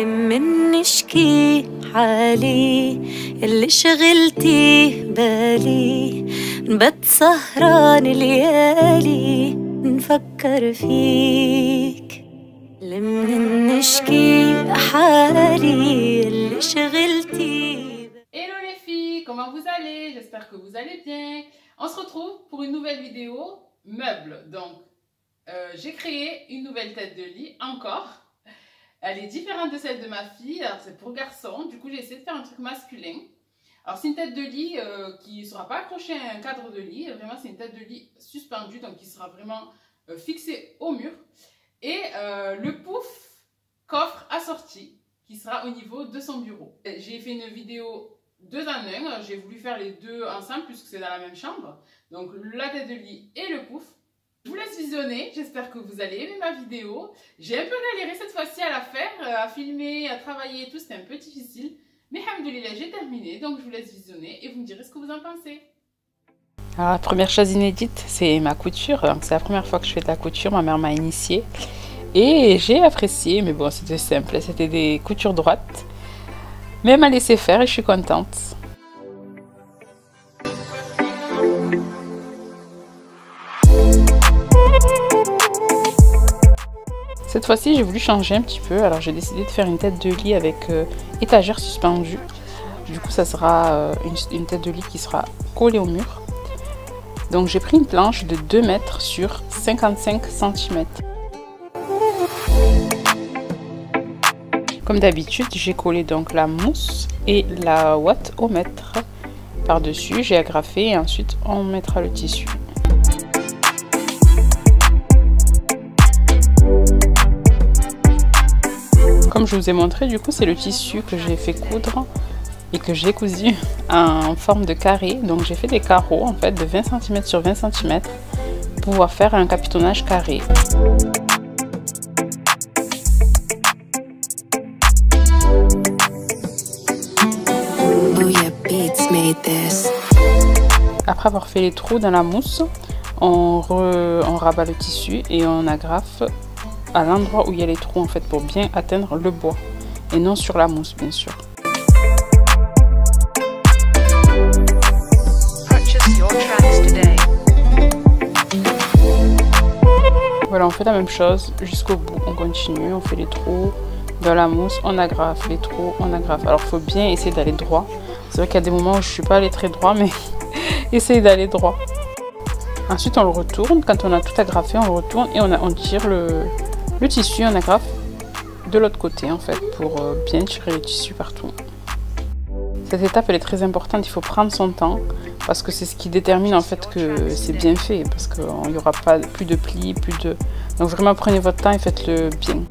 نشكي حالي اللي شغلتي بالي نبت سهران ليالي نفكر فيك نشكي حالي اللي شغلتي. Hello les filles, comment vous allez? J'espère que vous allez bien. On se retrouve pour une nouvelle vidéo meubles. Donc j'ai créé une nouvelle tête de lit encore. Elle est différente de celle de ma fille, alors c'est pour garçon, du coup j'ai essayé de faire un truc masculin. Alors c'est une tête de lit qui ne sera pas accrochée à un cadre de lit, vraiment c'est une tête de lit suspendue, donc qui sera vraiment fixée au mur. Et le pouf coffre assorti qui sera au niveau de son bureau. J'ai fait une vidéo 2 en 1, j'ai voulu faire les deux ensemble puisque c'est dans la même chambre. Donc la tête de lit et le pouf. Je vous laisse visionner, j'espère que vous allez aimer ma vidéo. J'ai un peu galéré cette fois-ci à la faire, à filmer, à travailler et tout, c'était un peu difficile. Mais alhamdoulilah, j'ai terminé, donc je vous laisse visionner et vous me direz ce que vous en pensez. Alors, la première chose inédite, c'est ma couture. C'est la première fois que je fais de la couture, ma mère m'a initiée. Et j'ai apprécié, mais bon, c'était simple, c'était des coutures droites. Mais elle m'a laissé faire et je suis contente. Cette fois-ci, j'ai voulu changer un petit peu, alors j'ai décidé de faire une tête de lit avec étagère suspendue. Du coup, ça sera une tête de lit qui sera collée au mur. Donc j'ai pris une planche de 2 mètres sur 55 cm. Comme d'habitude, j'ai collé donc la mousse et la ouate au mètre par-dessus. J'ai agrafé et ensuite on mettra le tissu. Comme je vous ai montré, du coup, c'est le tissu que j'ai fait coudre et que j'ai cousu en forme de carré. Donc j'ai fait des carreaux en fait de 20 cm sur 20 cm pour pouvoir faire un capitonnage carré. Après avoir fait les trous dans la mousse, on rabat le tissu et on agrafe à l'endroit où il y a les trous en fait pour bien atteindre le bois et non sur la mousse bien sûr. Voilà, on fait la même chose jusqu'au bout, on continue, on fait les trous dans la mousse, on agrafe les trous, on agrafe. Alors il faut bien essayer d'aller droit. C'est vrai qu'il y a des moments où je suis pas allée très droit, mais essayez d'aller droit. Ensuite on le retourne, quand on a tout agrafé, on le retourne et on tire le tissu, on agrafe de l'autre côté en fait pour bien tirer le tissu partout. Cette étape elle est très importante, il faut prendre son temps parce que c'est ce qui détermine en fait que c'est bien fait parce qu'il n'y aura pas plus de plis, donc vraiment prenez votre temps et faites-le bien.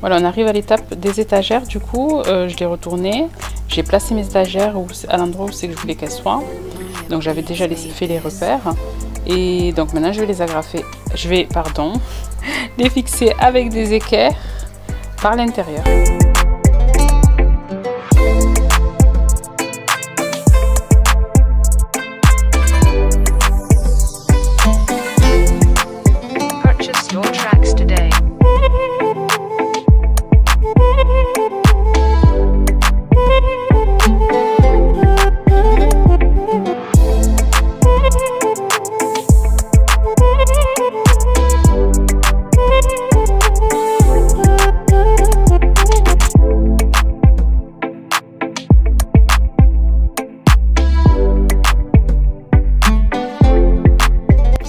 Voilà, on arrive à l'étape des étagères, du coup, je l'ai retourné, j'ai placé mes étagères à l'endroit où c'est que je voulais qu'elles soient. Donc j'avais déjà fait les repères. Et donc maintenant je vais les agrafer, les fixer avec des équerres par l'intérieur.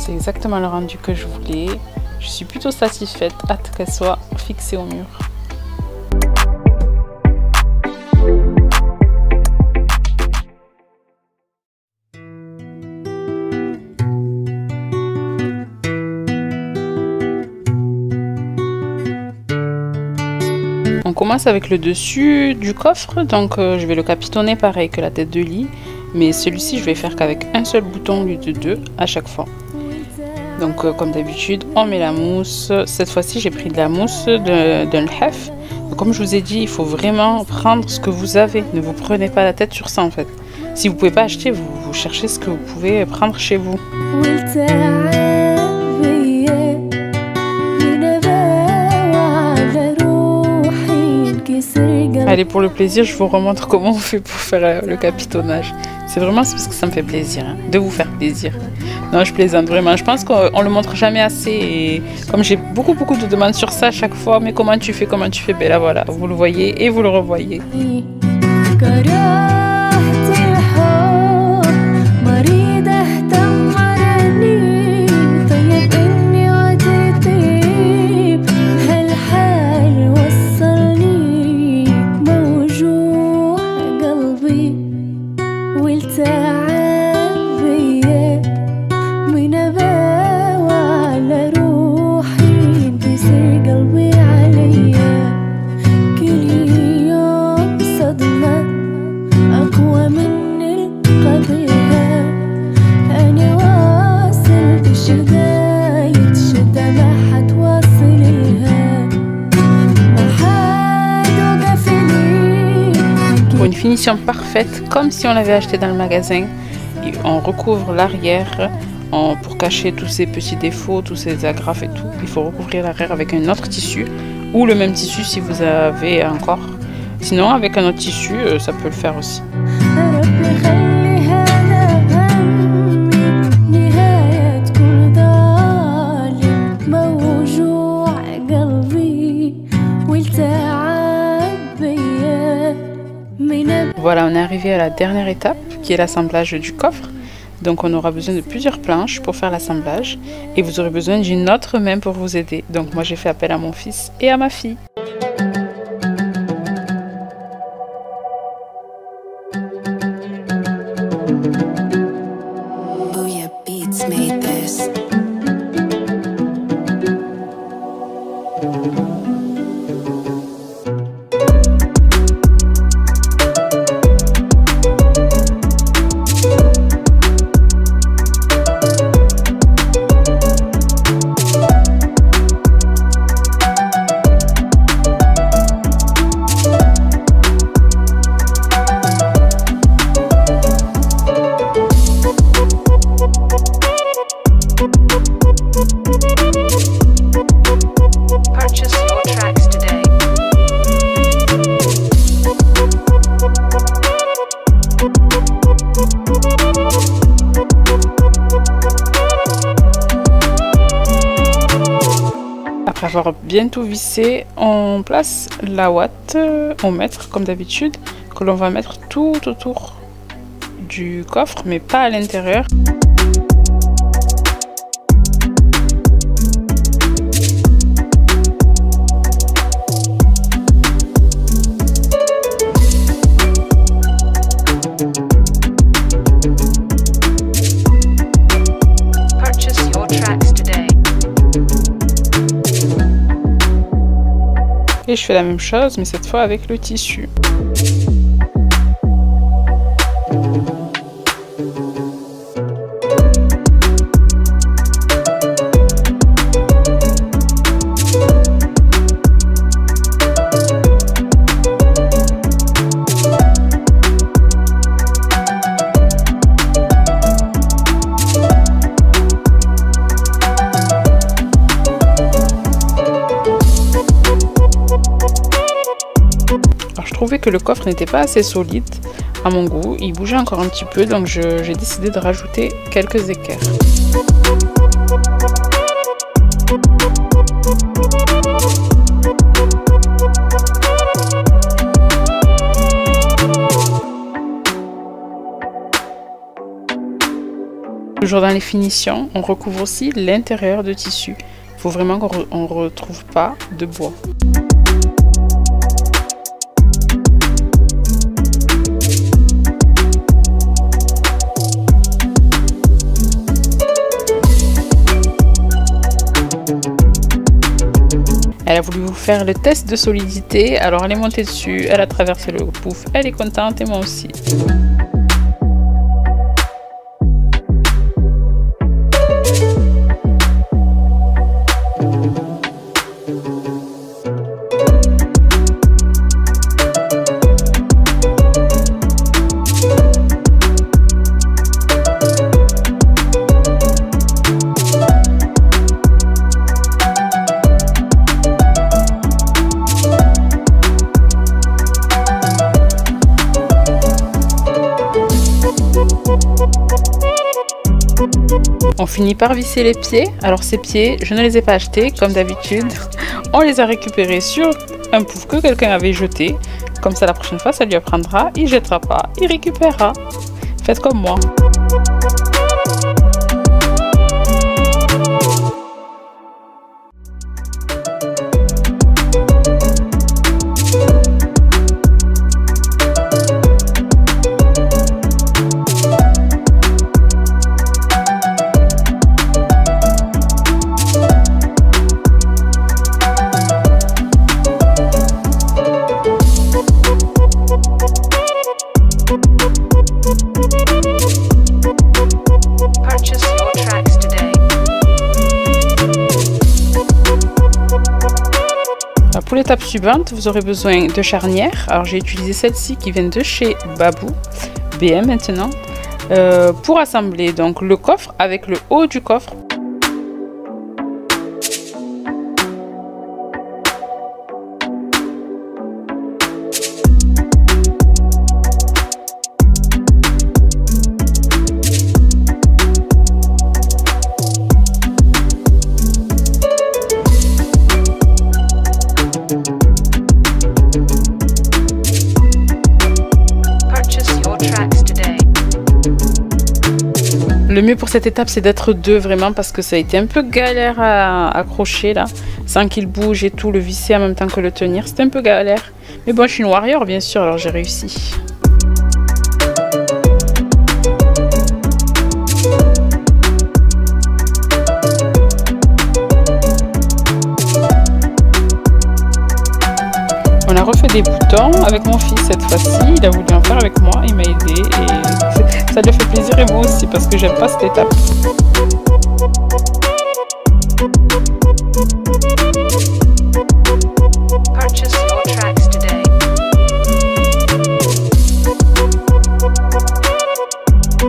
Exactement le rendu que je voulais. Je suis plutôt satisfaite, hâte qu'elle soit fixée au mur. On commence avec le dessus du coffre, donc je vais le capitonner pareil que la tête de lit, mais celui-ci je vais faire qu'avec un seul bouton au lieu de 2 à chaque fois. Donc comme d'habitude, on met la mousse. Cette fois-ci, j'ai pris de la mousse d'un lhaf. comme je vous ai dit, il faut vraiment prendre ce que vous avez. Ne vous prenez pas la tête sur ça en fait. Si vous pouvez pas acheter, vous cherchez ce que vous pouvez prendre chez vous. Allez, pour le plaisir, je vous remontre comment on fait pour faire le capitonnage. C'est vraiment parce que ça me fait plaisir, hein, de vous faire plaisir. Non, je plaisante vraiment. Je pense qu'on le montre jamais assez. Et comme j'ai beaucoup de demandes sur ça à chaque fois, mais comment tu fais, ben là voilà, vous le voyez et vous le revoyez. Pour une finition parfaite, comme si on l'avait acheté dans le magasin, et on recouvre l'arrière pour cacher tous ces petits défauts, tous ces agrafes et tout. Il faut recouvrir l'arrière avec un autre tissu ou le même tissu si vous avez encore. Sinon, avec un autre tissu, ça peut le faire aussi. Voilà, on est arrivé à la dernière étape qui est l'assemblage du coffre. Donc on aura besoin de plusieurs planches pour faire l'assemblage et vous aurez besoin d'une autre main pour vous aider. Donc moi j'ai fait appel à mon fils et à ma fille. Après avoir bien tout vissé, on place la ouate au mètre comme d'habitude, que l'on va mettre tout autour du coffre mais pas à l'intérieur. Et je fais la même chose, mais cette fois avec le tissu. Je trouvais que le coffre n'était pas assez solide à mon goût, il bougeait encore un petit peu, donc j'ai décidé de rajouter quelques équerres. Toujours dans les finitions, on recouvre aussi l'intérieur de tissu. Il faut vraiment qu'on ne retrouve pas de bois. Elle a voulu vous faire le test de solidité, alors elle est montée dessus, elle a traversé le pouf, elle est contente et moi aussi. On finit par visser les pieds. Alors ces pieds, je ne les ai pas achetés comme d'habitude. On les a récupérés sur un pouf que quelqu'un avait jeté. Comme ça la prochaine fois, ça lui apprendra. Il jettera pas, il récupérera. Faites comme moi. Pour l'étape suivante, vous aurez besoin de charnières. Alors j'ai utilisé celle-ci qui vient de chez Babou, BM maintenant, pour assembler donc le coffre avec le haut du coffre. Le mieux pour cette étape, c'est d'être deux vraiment parce que ça a été un peu galère à accrocher là, sans qu'il bouge et tout, le visser en même temps que le tenir, c'était un peu galère. Mais bon, je suis une warrior bien sûr, alors j'ai réussi. On a refait des boutons avec mon fils cette fois-ci, il a voulu en faire avec moi, il m'a aidé et ça lui a fait plaisir et moi aussi parce que j'aime pas cette étape.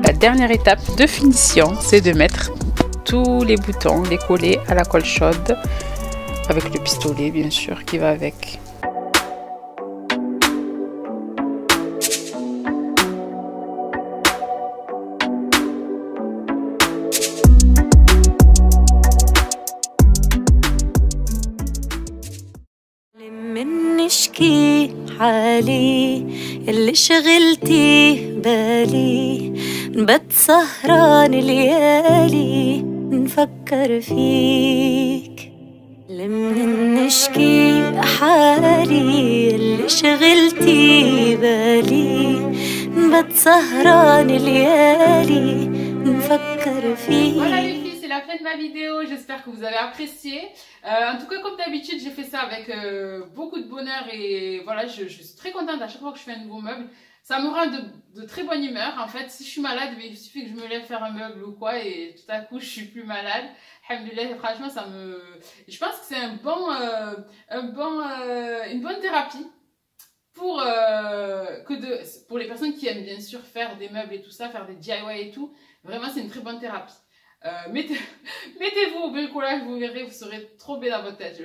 La dernière étape de finition, c'est de mettre tous les boutons, les coller à la colle chaude avec le pistolet bien sûr qui va avec. نشكي حالي اللي شغلتي بالي بتسهران ليالي نفكر فيك لمن نشكي حالي اللي شغلتي بالي بتسهران ليالي نفكر فيك. La fin de ma vidéo, j'espère que vous avez apprécié. En tout cas, comme d'habitude, j'ai fait ça avec beaucoup de bonheur et voilà, je suis très contente à chaque fois que je fais un nouveau meuble. Ça me rend de très bonne humeur. En fait, si je suis malade, il suffit que je me lève faire un meuble ou quoi et tout à coup, je suis plus malade. Alhamdoulilah, franchement, je pense que c'est une bonne thérapie pour les personnes qui aiment bien sûr faire des meubles et tout ça, faire des DIY et tout. Vraiment, c'est une très bonne thérapie. Mettez-vous au bricolage, vous verrez, vous serez trop bien dans votre tête.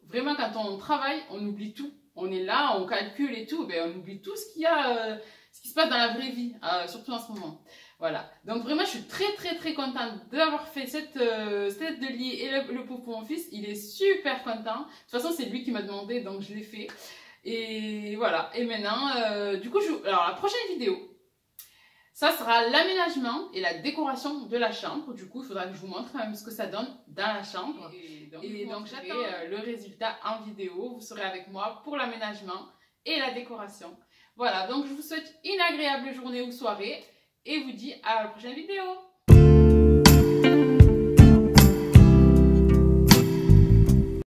Vraiment, quand on travaille, on oublie tout. On est là, on calcule et tout, ben, on oublie tout ce qui se passe dans la vraie vie, surtout en ce moment. Voilà. Donc vraiment, je suis très contente d'avoir fait cette tête de lit et le pot pour mon fils. Il est super content. De toute façon, c'est lui qui m'a demandé, donc je l'ai fait. Et voilà. Et maintenant, du coup, alors la prochaine vidéo, ça sera l'aménagement et la décoration de la chambre. Du coup, il faudra que je vous montre quand même ce que ça donne dans la chambre. Et donc j'attends le résultat en vidéo. Vous serez avec moi pour l'aménagement et la décoration. Voilà, donc je vous souhaite une agréable journée ou soirée et vous dis à la prochaine vidéo.